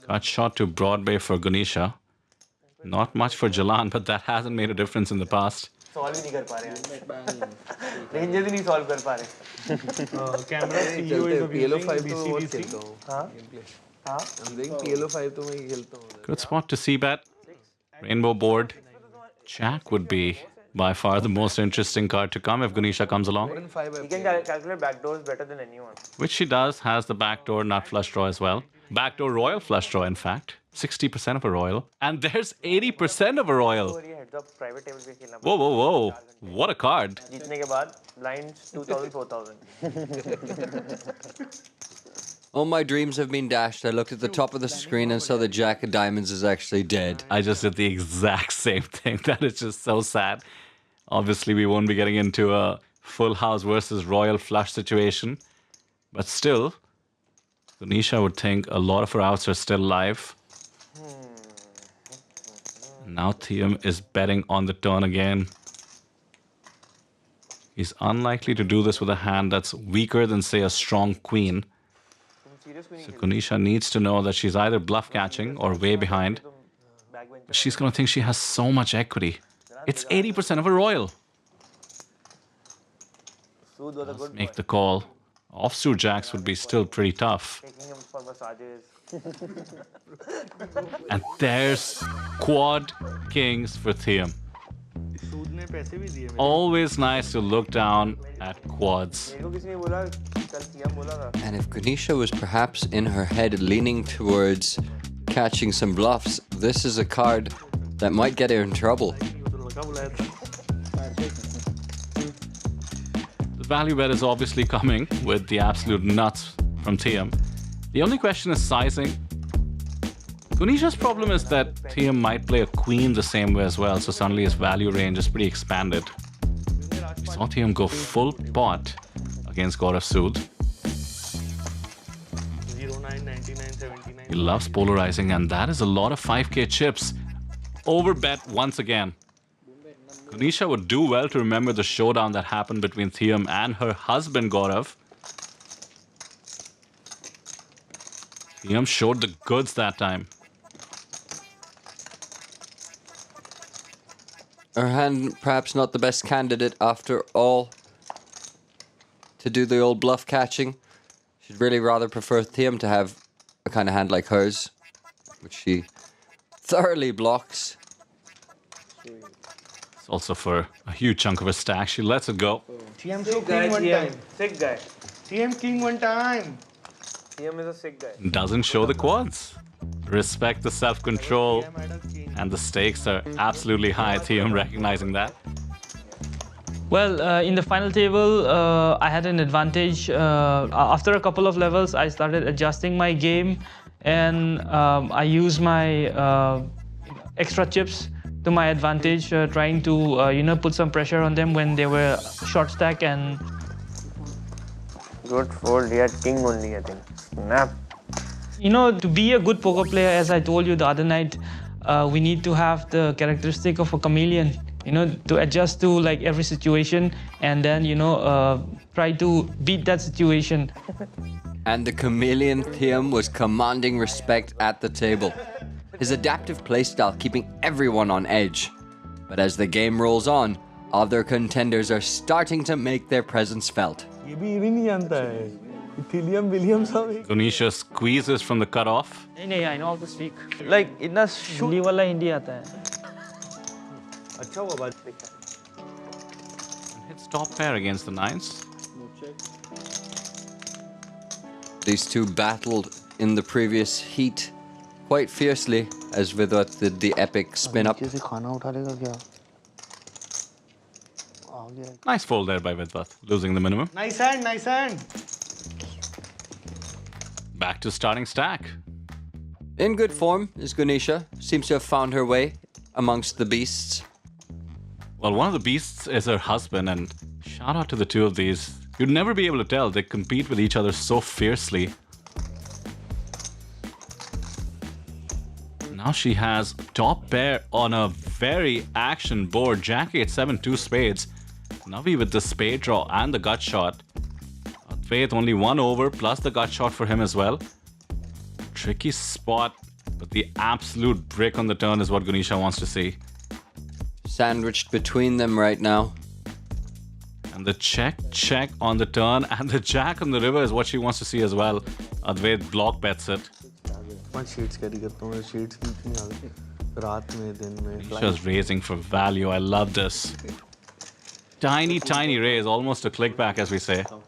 Cut shot to Broadway for Gunisha. Not much for Jalan, but that hasn't made a difference in the past. Solve ही नहीं कर पा रहे हैं. लेकिन जल्दी नहीं सॉल्व कर पा रहे. कैमरा सीईओ इज PLO 5 तो और खेलता हूँ. हाँ. हाँ. I'm doing PLO 5 तो मैं खेलता हूँ. Good spot to see bet. Rainbow board. Jack would be by far the most interesting card to come if Gunisha comes along. He can calculate backdoors better than anyone. Which she does, has the backdoor nut flush draw as well. Backdoor royal flush draw, in fact. 60% of a royal. And there's 80% of a royal. Whoa, whoa, whoa. What a card. जीतने के बाद blinds 2000, 4000. All my dreams have been dashed. I looked at the top of the screen and saw the Jack of Diamonds is actually dead. I just did the exact same thing. That is just so sad. Obviously, we won't be getting into a full house versus royal flush situation. But still, Gunisha would think a lot of her outs are still live. Now Thiyam is betting on the turn again. He's unlikely to do this with a hand that's weaker than, say, a strong queen. So Gunisha needs to know that she's either bluff catching or way behind. But she's going to think she has so much equity. It's 80% of a royal. Let's make the call. Offsuit jacks would be still pretty tough. And there's quad kings for Thiyam. Always nice to look down at quads. And if Gunisha was perhaps in her head leaning towards catching some bluffs, this is a card that might get her in trouble. The value bet is obviously coming with the absolute nuts from Thiyam. The only question is sizing. Gunisha's problem is that Thiyam might play a queen the same way as well, so suddenly his value range is pretty expanded. We saw Thiyam go full pot against Gaurav Sood. 09, 99, 79. He loves polarizing, and that is a lot of 5k chips. Overbet once again. Gunisha would do well to remember the showdown that happened between Thiyam and her husband Gaurav. Thiyam showed the goods that time. Her hand perhaps not the best candidate after all to do the old bluff catching. She'd really rather prefer Thiyam to have a kind of hand like hers, which she thoroughly blocks. It's also for a huge chunk of her stack. She lets it go. TM so king one time. Sick guy. TM king one time. TM is a sick guy. Doesn't show the quads. Respect the self-control, and the stakes are absolutely high. Thiyam recognizing that. Well, in the final table, I had an advantage. After a couple of levels, I started adjusting my game, and I used my extra chips to my advantage, trying to put some pressure on them when they were short stack. And Good fold. He had king only, I think. Snap. To be a good poker player, as I told you the other night, we need to have the characteristic of a chameleon. To adjust to like every situation, and then try to beat that situation. And the chameleon Thiyam was commanding respect at the table. His adaptive playstyle keeping everyone on edge. But as the game rolls on, other contenders are starting to make their presence felt. Gunisha squeezes from the cutoff. I know how to speak. Like, itna shoot. Hindi wala Hindi aata hai. Hits top pair against the nines. These two battled in the previous heat quite fiercely as Vidwath did the epic spin up. Nice fold there by Vidwath, losing the minimum. Nice hand, nice hand. Back to starting stack. In good form is Gunisha. Seems to have found her way amongst the beasts. Well, one of the beasts is her husband, and shout out to the two of these. You'd never be able to tell. They compete with each other so fiercely. Now she has top pair on a very action board. Jack 8-7, 2 spades. Navi with the spade draw and the gut shot. Advait only 1 over plus the gut shot for him as well. Tricky spot, but the absolute brick on the turn is what Gunisha wants to see. Sandwiched between them right now. And the check on the turn and the jack on the river is what she wants to see as well. Advait block bets it. Gunisha's raising for value. I love this. Tiny raise, almost a click back as we say. But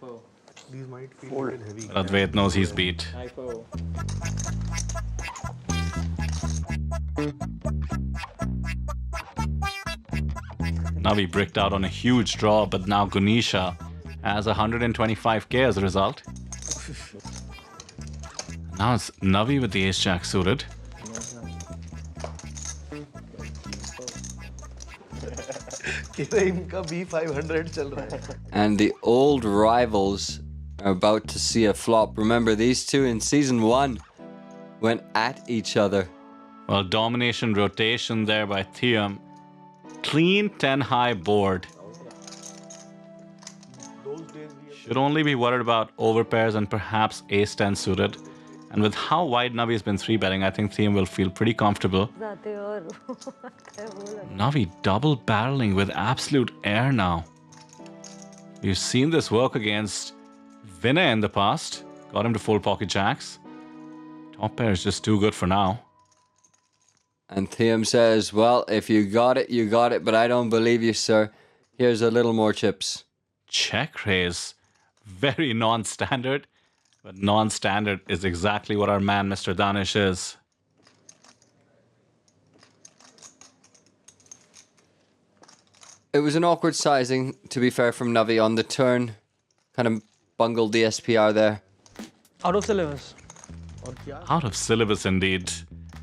Advait knows he's beat. Navi bricked out on a huge draw, but now Gunisha has 125k as a result. Now it's Navi with the ace-jack suited. And the old rivals are about to see a flop. Remember, these two in season 1 went at each other. Well, domination rotation there by Thiyam. Clean 10 high board. Should only be worried about overpairs and perhaps ace 10 suited. And with how wide Navi has been 3-betting, I think Thiyam will feel pretty comfortable. Navi double barreling with absolute air now. We've seen this work against Vinay in the past. Got him to fold pocket jacks. Top pair is just too good for now. And Thiyam says, well, if you got it, you got it, but I don't believe you, sir. Here's a little more chips. Check raise. Very non-standard. But non-standard is exactly what our man, Mr. Dannish, is. It was an awkward sizing, to be fair, from Navi on the turn. Kind of bungled the SPR there. Out of syllabus. Out of syllabus indeed.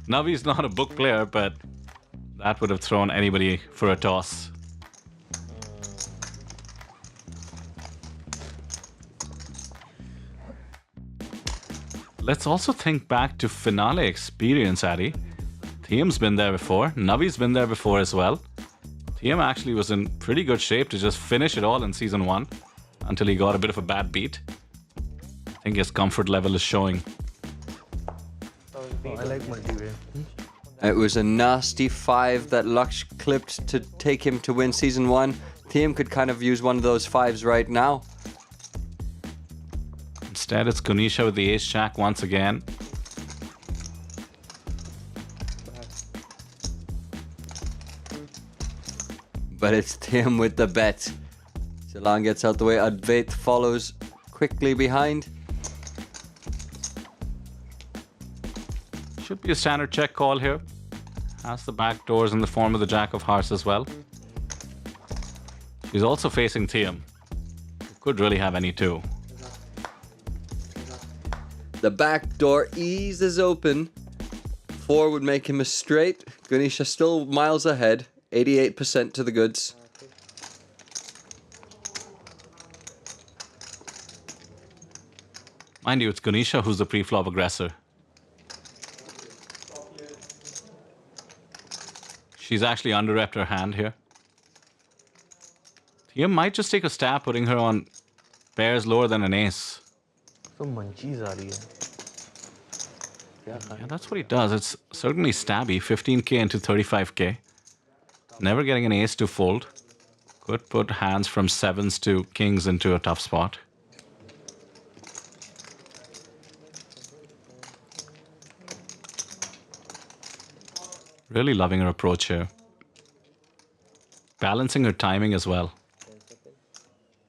Navi's not a book player, but that would have thrown anybody for a toss. Let's also think back to finale experience, Addy. Thiyam's been there before. Navi's been there before as well. Thiyam actually was in pretty good shape to just finish it all in season 1 until he got a bit of a bad beat. I think his comfort level is showing. I like multi-way. It was a nasty 5 that Lux clipped to take him to win season 1. Thiyam could kind of use one of those 5s right now. Instead, it's Gunisha with the ace-jack once again. But it's Thiyam with the bet. Jalan gets out the way. Advait follows quickly behind. Should be a standard check call here. Has the back doors in the form of the Jack of Hearts as well. She's also facing Thiyam. Could really have any two. The back door eases open. 4 would make him a straight. Gunisha still miles ahead. 88% to the goods. Mind you, it's Gunisha who's the pre-flop aggressor. She's actually under-repped her hand here. Thiyam might just take a stab putting her on pairs lower than an ace. So munchies aa rahi hai. Yeah, that's what he does. It's certainly stabby. 15k into 35k. Never getting an ace to fold. Could put hands from 7s to kings into a tough spot. Really loving her approach here. Balancing her timing as well.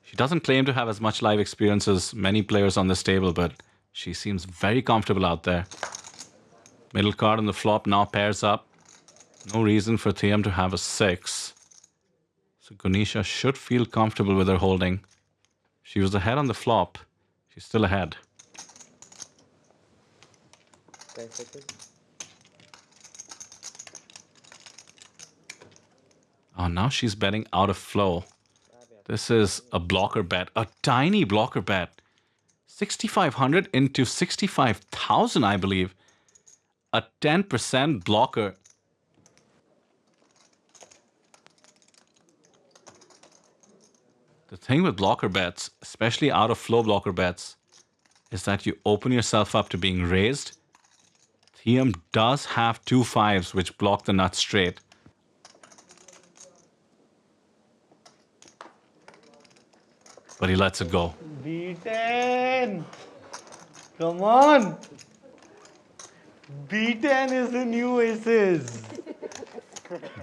She doesn't claim to have as much live experience as many players on this table, but she seems very comfortable out there. Middle card on the flop now pairs up. No reason for Thiyam to have a 6. So Gunisha should feel comfortable with her holding. She was ahead on the flop. She's still ahead. Oh, now she's betting out of flow. This is a blocker bet, a tiny blocker bet. 6,500 into 65,000, I believe. A 10% blocker. The thing with blocker bets, especially out of flow blocker bets, is that you open yourself up to being raised. Thiyam does have 2 5s which block the nut straight. But he lets it go. B10! Come on! B10 is the new aces.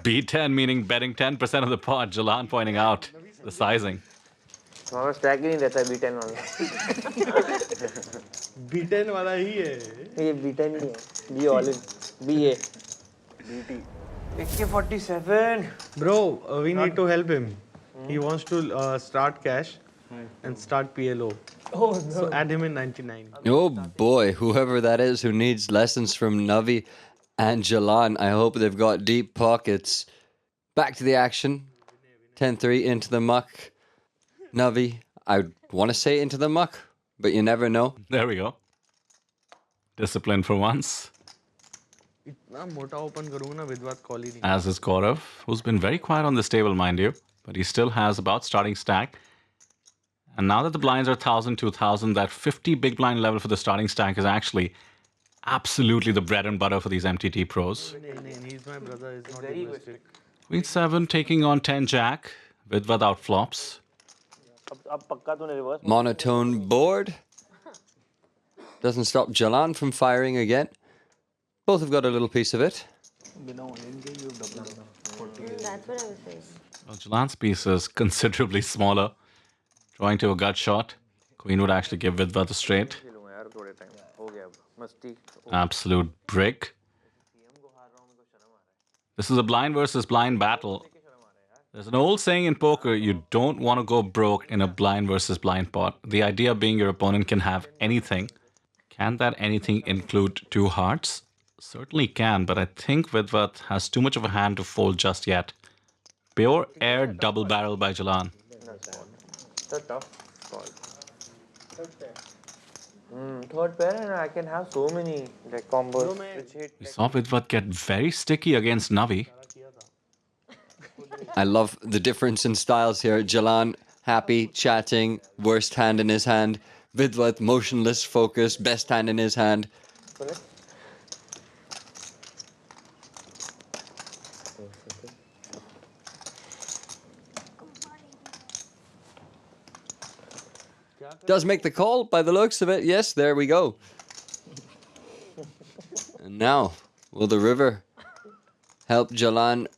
B10 meaning betting 10% of the pot. Jalan pointing out the sizing. हमारा stack ही नहीं रहता है B10 वाला. B10 वाला ही है. ये B10 नहीं है. B all in. BA. BT. AK-47. Bro, we need to help him. He wants to start cash and start PLO. Oh no. So add him in 99. Oh boy, whoever that is who needs lessons from Navi and Jalan, I hope they've got deep pockets. Back to the action. 10-3 into the muck. Navi, I want to say into the muck, but you never know. There we go. Discipline for once. इतना मोटा open करूँगा ना विद्वात call ही नहीं. As is Gaurav, who's been very quiet on this table, mind you. But he still has about starting stack. And now that the blinds are 1,000, 2,000, that 50 big blind level for the starting stack is actually absolutely the bread and butter for these MTT pros. He's my brother. He's not egoistic. Queen 7 taking on 10 jack. Vidwath out flops. Monotone board. Doesn't stop Jalan from firing again. Both have got a little piece of it. That's what I was saying. Well, Jalan's piece is considerably smaller. Drawing to a gut shot. Queen would actually give Vidwath a straight. Absolute brick. This is a blind versus blind battle. There's an old saying in poker, you don't want to go broke in a blind versus blind pot. The idea being your opponent can have anything. Can that anything include 2 hearts? Certainly can, but I think Vidwath has too much of a hand to fold just yet. Pure air double barrel by Jalan. It's a tough call. Third pair and I can have so many like combos which hit. We saw Vidwath get very sticky against Navi. I love the difference in styles here. Jalan happy, chatting, worst hand in his hand. Vidwath motionless, focused, best hand in his hand. Does make the call by the looks of it. Yes, there we go. And now, will the river help Jalan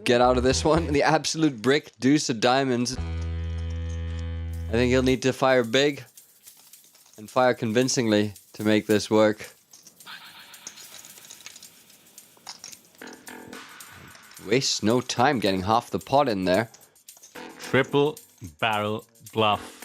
get out of this one? The absolute brick, deuce of diamonds. I think he'll need to fire big and fire convincingly to make this work. Wastes no time getting half the pot in there. Triple barrel bluff.